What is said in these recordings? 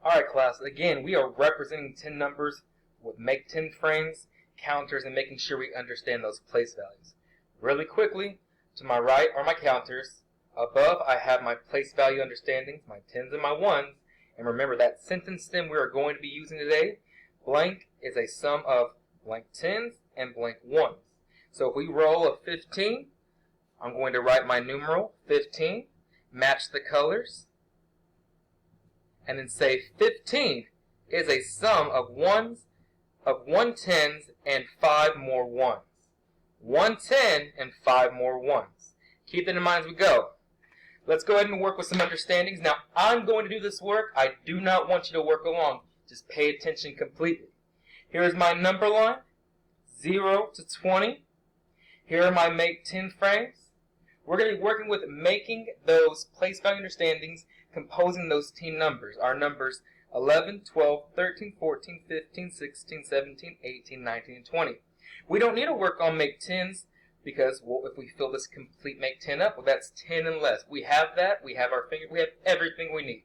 Alright class, again we are representing 10 numbers with make 10 frames, counters, and making sure we understand those place values. Really quickly, to my right are my counters. Above I have my place value understandings, my 10s and my 1s. And remember that sentence stem we are going to be using today, blank is a sum of blank 10s and blank 1s. So if we roll a 15, I'm going to write my numeral 15, match the colors, and then say 15 is a sum of 1 10s and 5 more 1s. 1 10 and 5 more 1s. Keep that in mind as we go. Let's go ahead and work with some understandings. Now, I'm going to do this work. I do not want you to work along. Just pay attention completely. Here's my number line, 0 to 20. Here are my make 10 frames. We're going to be working with making those place value understandings, composing those 10 numbers. Our numbers 11, 12, 13, 14, 15, 16, 17, 18, 19, and 20. We don't need to work on make 10s because if we fill this complete make 10 up, well, that's 10 and less. We have that. We have our finger. We have everything we need.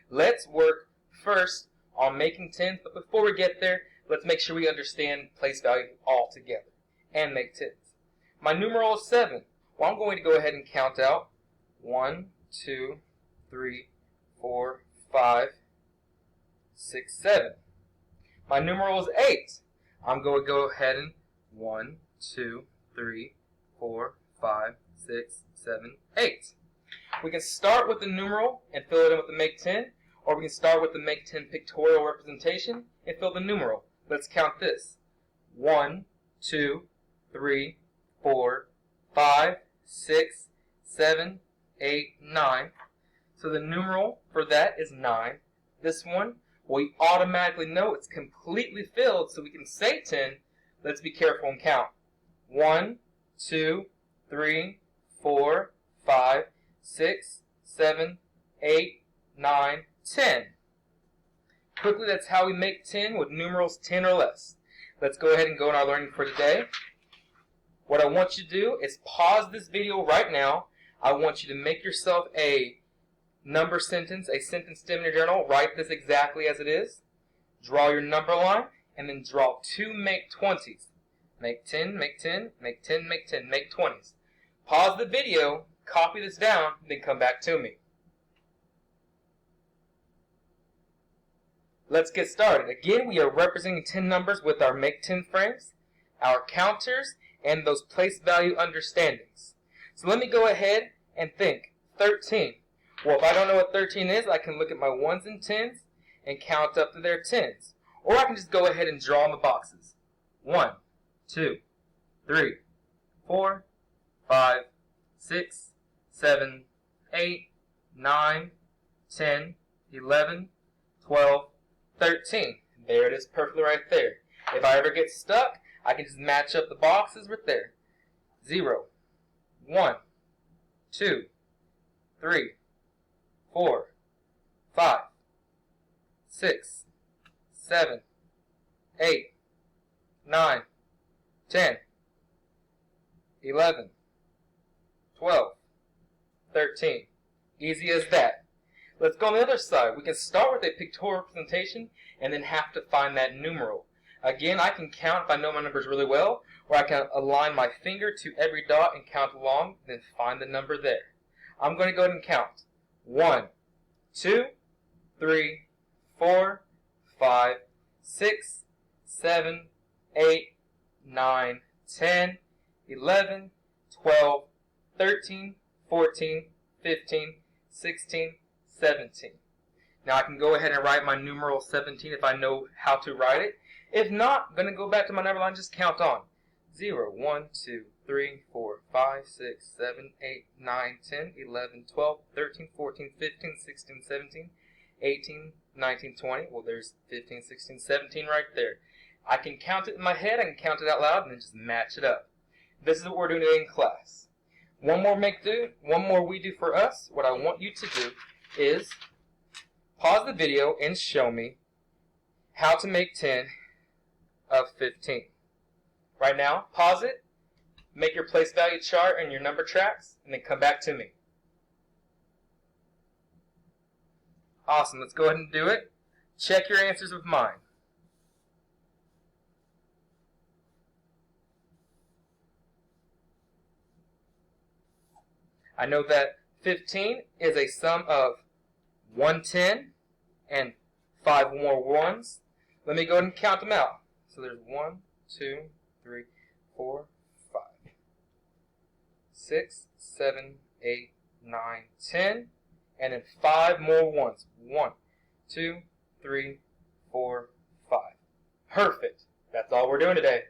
Let's work first on making 10s, but before we get there, let's make sure we understand place value all together and make 10s. My numeral is 7. Well, I'm going to go ahead and count out 1, 2, 3, 4, 5, 6, 7. My numeral is 8. I'm going to go ahead and 1, 2, 3, 4, 5, 6, 7, 8. We can start with the numeral and fill it in with the make 10, or we can start with the make 10 pictorial representation and fill the numeral. Let's count this. 1, 2, 3, 4, 5, 6, 7, 8, 9. So the numeral for that is 9. This one, we automatically know it's completely filled, so we can say 10. Let's be careful and count. 1, 2, 3, 4, 5, 6, 7, 8, 9, 10. Quickly, that's how we make 10 with numerals 10 or less. Let's go ahead and go in our learning for today. What I want you to do is pause this video right now. I want you to make yourself a number sentence, a sentence stem in your journal. Write this exactly as it is. Draw your number line, and then draw 2 make 20s. Make 10, make 10, make 10, make 10, make 20s. Pause the video, copy this down, then come back to me. Let's get started. Again, we are representing 10 numbers with our make 10 frames, our counters, and those place value understandings. So let me go ahead and think. 13. Well, if I don't know what 13 is, I can look at my 1s and 10s and count up to their 10s. Or I can just go ahead and draw in the boxes. 1, 2, 3, 4, 5, 6, 7, 8, 9, 10, 11, 12, 13. There it is perfectly right there. If I ever get stuck, I can just match up the boxes right there. 0, 1, 2, 3, 4, 5, 6, 7, 8, 9, 10, 11, 12, 13. Easy as that. Let's go on the other side. We can start with a pictorial representation and then have to find that numeral. Again, I can count if I know my numbers really well, or I can align my finger to every dot and count along, then find the number there. I'm going to go ahead and count. 1, 2, 3, 4, 5, 6, 7, 8, 9, 10, 11, 12, 13, 14, 15, 16, 17. Now I can go ahead and write my numeral 17 if I know how to write it. If not, I'm going to go back to my number line and just count on. 0, 1, 2, 3, 4, 5, 6, 7, 8, 9, 10, 11, 12, 13, 14, 15, 16, 17, 18, 19, 20. Well, there's 15, 16, 17 right there. I can count it in my head, I can count it out loud, and then just match it up. This is what we're doing today in class. One more we do for us. What I want you to do is pause the video and show me how to make 10 of 15. Right now, pause it, make your place value chart and your number tracks, and then come back to me. Awesome, let's go ahead and do it. Check your answers with mine. I know that 15 is a sum of 110 and 5 more ones. Let me go ahead and count them out. So there's 1, 2, 3, 4, 5, 6, 7, 8, 9, 10, and then 5 more ones. 1, 2, 3, 4, 5. Perfect. That's all we're doing today.